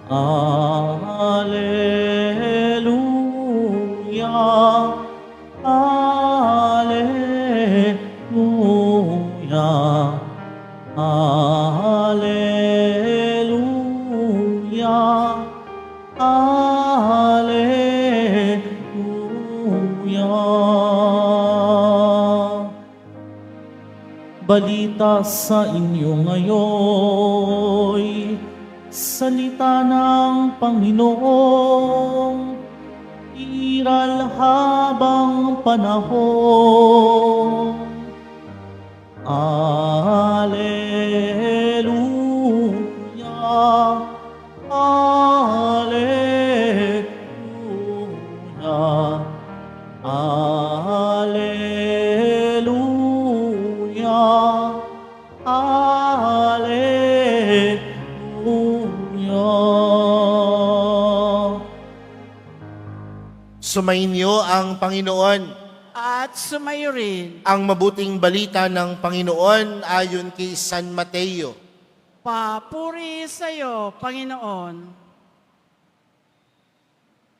Alleluia, Alleluia, Alleluia, Alleluia. Balita sa inyo ngayon, salita ng Panginoong, iral habang panahon. Alleluia, Alleluia, Alleluia, Alleluia. Sumainyo ang Panginoon. At sumayo rin. Ang mabuting balita ng Panginoon ayon kay San Mateo. Papuri sa iyo, Panginoon.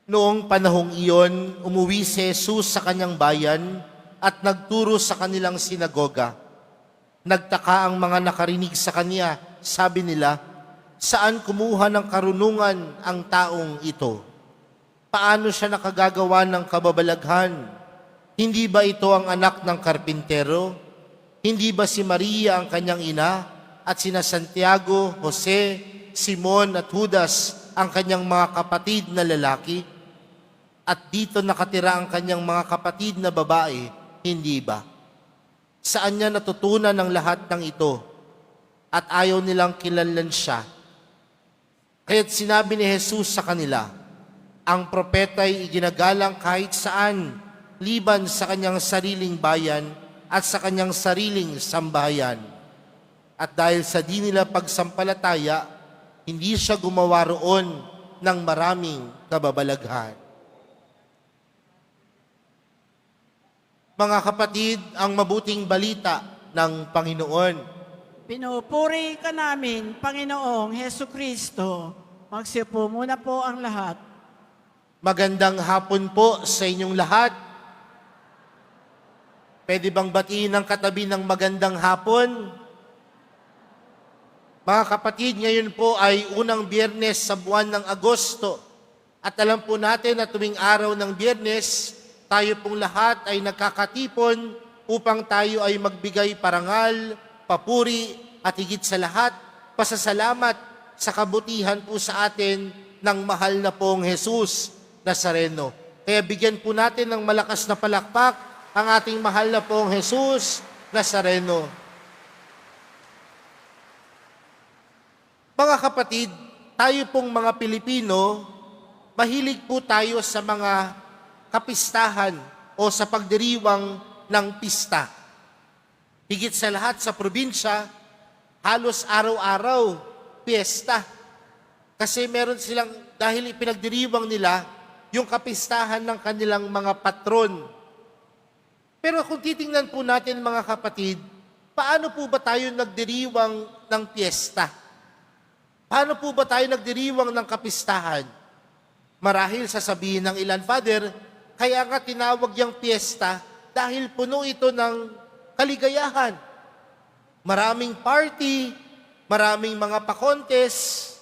Noong panahong iyon, umuwi si Jesus sa kanyang bayan at nagturo sa kanilang sinagoga. Nagtaka ang mga nakarinig sa kanya. Sabi nila, saan kumuha ng karunungan ang taong ito? Paano siya nakagagawa ng kababalaghan? Hindi ba ito ang anak ng karpintero? Hindi ba si Maria ang kanyang ina at sina Santiago, Jose, Simon at Judas ang kanyang mga kapatid na lalaki? At dito nakatira ang kanyang mga kapatid na babae, hindi ba? Saan niya natutunan ang lahat ng ito? At ayaw nilang kilanlan siya. Kaya't sinabi ni Jesus sa kanila, ang propeta ay iginagalang kahit saan, liban sa kanyang sariling bayan at sa kanyang sariling sambahayan. At dahil sa di nila pagsampalataya, hindi siya gumawa roon ng maraming kababalaghan. Mga kapatid, ang mabuting balita ng Panginoon. Pinupuri ka namin, Panginoong Hesu Kristo. Magsiupo muna po ang lahat. Magandang hapon po sa inyong lahat. Pwede bang batiin ng katabi ng magandang hapon? Mga kapatid, ngayon po ay unang Biyernes sa buwan ng Agosto. At alam po natin na tuwing araw ng Biyernes, tayo pong lahat ay nagkakatipon upang tayo ay magbigay parangal, papuri, at higit sa lahat, pasasalamat sa kabutihan po sa atin ng mahal na pong Jesus Nazareno. Kaya bigyan po natin ng malakas na palakpak ang ating mahal na pong Jesus Nazareno. Mga kapatid, tayo pong mga Pilipino, mahilig po tayo sa mga kapistahan o sa pagdiriwang ng pista. Higit sa lahat sa probinsya, halos araw-araw, piyesta. Kasi meron silang, dahil ipinagdiriwang nila, yung kapistahan ng kanilang mga patron. Pero kung titingnan po natin mga kapatid, paano po ba tayo nagdiriwang ng piyesta? Paano po ba tayo nagdiriwang ng kapistahan? Marahil sasabihin ng ilan, Father, kaya nga tinawag yung piyesta dahil puno ito ng kaligayahan. Maraming party, maraming mga pa-contest.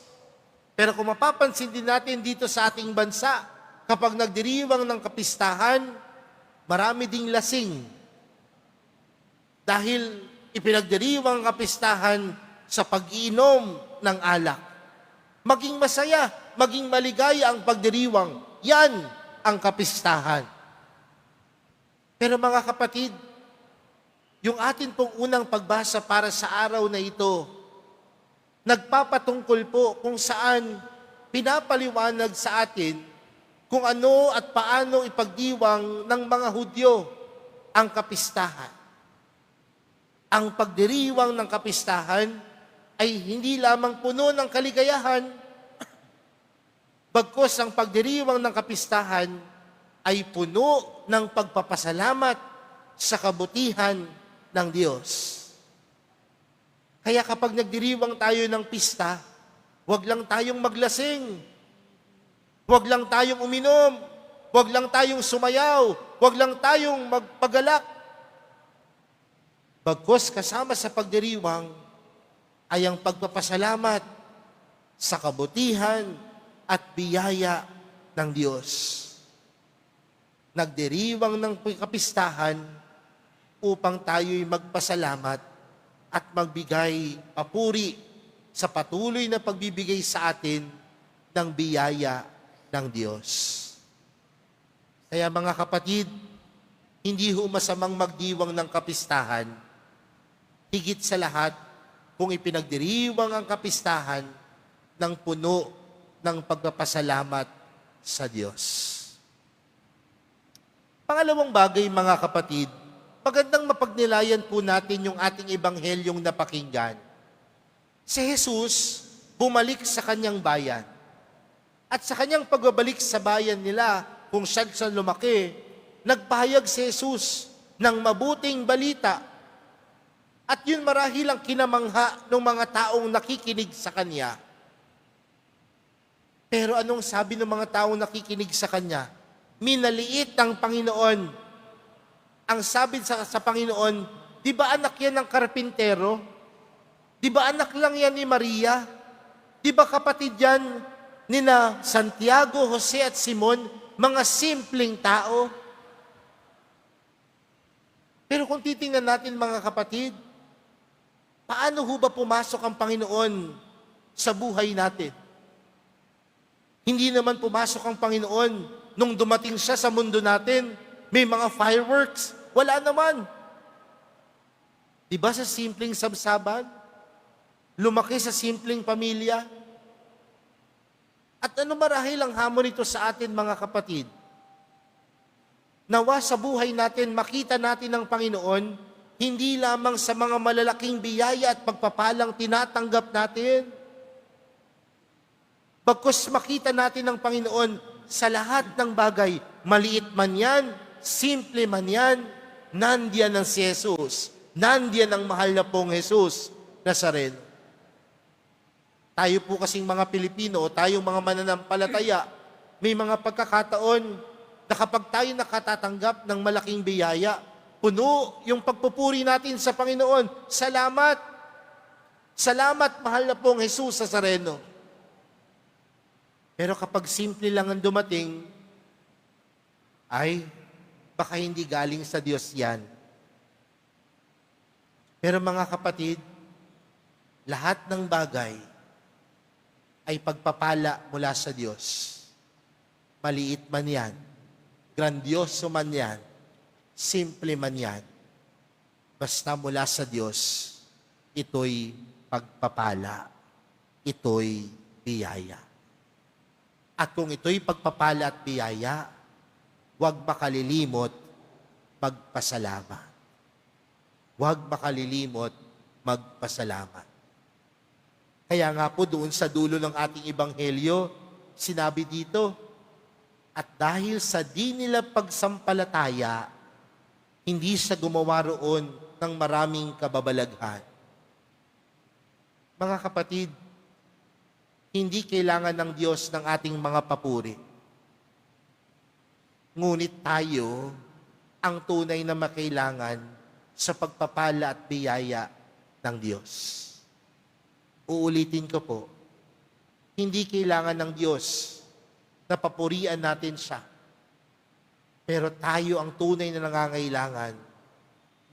Pero kung mapapansin din natin dito sa ating bansa, kapag nagdiriwang ng kapistahan, marami ding lasing dahil ipinagdiriwang ang kapistahan sa pag-iinom ng alak. Maging masaya, maging maligaya ang pagdiriwang, yan ang kapistahan. Pero mga kapatid, yung atin pong unang pagbasa para sa araw na ito, nagpapatungkol po kung saan pinapaliwanag sa atin kung ano at paano ipagdiwang ng mga Hudyo ang kapistahan. Ang pagdiriwang ng kapistahan ay hindi lamang puno ng kaligayahan, bagkus ang pagdiriwang ng kapistahan ay puno ng pagpapasalamat sa kabutihan ng Diyos. Kaya kapag nagdiriwang tayo ng pista, Huwag lang tayong maglasing. Huwag lang tayong uminom. Huwag lang tayong sumayaw. Huwag lang tayong magpagalak. Bagkus kasama sa pagdiriwang ay ang pagpapasalamat sa kabutihan at biyaya ng Diyos. Nagdiriwang ng kapistahan upang tayo'y magpasalamat at magbigay papuri sa patuloy na pagbibigay sa atin ng biyaya ng Diyos. Kaya mga kapatid, hindi ho masamang magdiwang ng kapistahan. Higit sa lahat, kung ipinagdiriwang ang kapistahan ng puno ng pagpapasalamat sa Diyos. Pangalawang bagay mga kapatid, magandang mapagnilayan po natin yung ating ebanghelyong napakinggan. Si Jesus bumalik sa kanyang bayan. At sa kanyang pagbabalik sa bayan nila, kung saan lumaki, nagpahayag si Jesus ng mabuting balita. At yun marahil ang kinamangha ng mga taong nakikinig sa kanya. Pero anong sabi ng mga taong nakikinig sa kanya? Minaliit ang Panginoon. Ang sabi sa Panginoon, di ba anak yan ng karpintero? Di ba anak lang yan ni Maria? Di ba kapatid yan nina Santiago, Jose at Simon, mga simpleng tao? Pero kung titingnan natin mga kapatid, paano ho ba pumasok ang Panginoon sa buhay natin? Hindi naman pumasok ang Panginoon nung dumating siya sa mundo natin. May mga fireworks. Wala naman. Diba sa simpleng sabsaban? Lumaki sa simpleng pamilya? At ano marahil ang hamon nito sa atin mga kapatid? Nawa sa buhay natin, makita natin ang Panginoon, hindi lamang sa mga malalaking biyaya at pagpapalang tinatanggap natin. Bagkus makita natin ang Panginoon sa lahat ng bagay, maliit man yan, simple man yan, nandiyan ang si Jesus. Nandiyan ang mahal na pong Jesus Nazareno. Tayo po kasing mga Pilipino, tayong mga mananampalataya, may mga pagkakataon na kapag tayo nakatatanggap ng malaking biyaya, puno yung pagpupuri natin sa Panginoon. Salamat! Salamat, mahal na pong Jesus Nazareno. Pero kapag simple lang ang dumating, ay baka hindi galing sa Diyos yan. Pero mga kapatid, lahat ng bagay ay pagpapala mula sa Diyos. Maliit man yan, grandioso man yan, simple man yan, basta mula sa Diyos, ito'y pagpapala, ito'y biyaya. At kung ito'y pagpapala at biyaya, huwag makalilimot magpasalamat. Huwag makalilimot magpasalamat. Kaya nga po doon sa dulo ng ating ebanghelyo, sinabi dito, at dahil sa di nila pagsampalataya, hindi siya gumawa roon ng maraming kababalaghan. Mga kapatid, hindi kailangan ng Diyos ng ating mga papuri. Ngunit tayo ang tunay na makailangan sa pagpapala at biyaya ng Diyos. Uulitin ko po, hindi kailangan ng Diyos na papurian natin siya. Pero tayo ang tunay na nangangailangan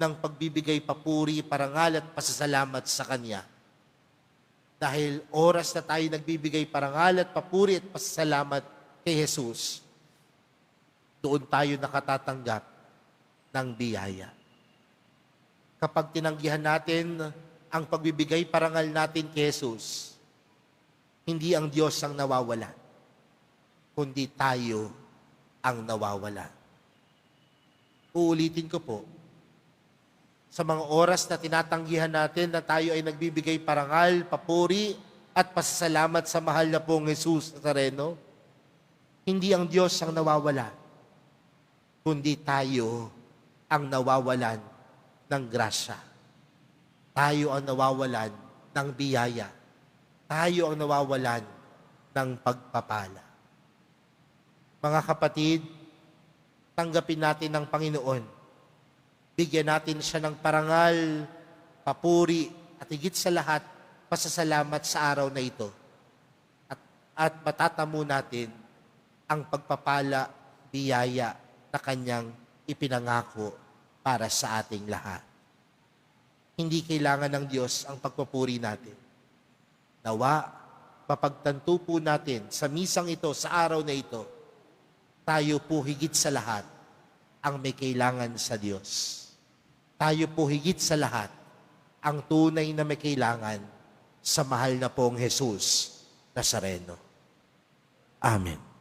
ng pagbibigay papuri, parangal at pasasalamat sa Kanya. Dahil oras na tayo nagbibigay parangal at papuri at pasasalamat kay Jesus, doon tayo nakatatanggap ng biyaya. Kapag tinanggihan natin ang pagbibigay parangal natin kay Jesus, hindi ang Diyos ang nawawalan, kundi tayo ang nawawalan. Uulitin ko po, sa mga oras na tinatanggihan natin na tayo ay nagbibigay parangal, papuri, at pasasalamat sa mahal na pong Jesus Nazareno, hindi ang Diyos ang nawawalan, kundi tayo ang nawawalan ng grasya. Tayo ang nawawalan ng biyaya. tayo ang nawawalan ng pagpapala. Mga kapatid, tanggapin natin ng Panginoon. Bigyan natin siya ng parangal, papuri, at higit sa lahat, pasasalamat sa araw na ito. At matatamo natin ang pagpapala, biyaya na kanyang ipinangako para sa ating lahat. Hindi kailangan ng Diyos ang pagpupuri natin. Nawa, mapagtanto po natin sa misang ito, sa araw na ito, tayo po higit sa lahat ang may kailangan sa Diyos. Tayo po higit sa lahat ang tunay na may kailangan sa mahal na pong Jesus Nazareno. Amen.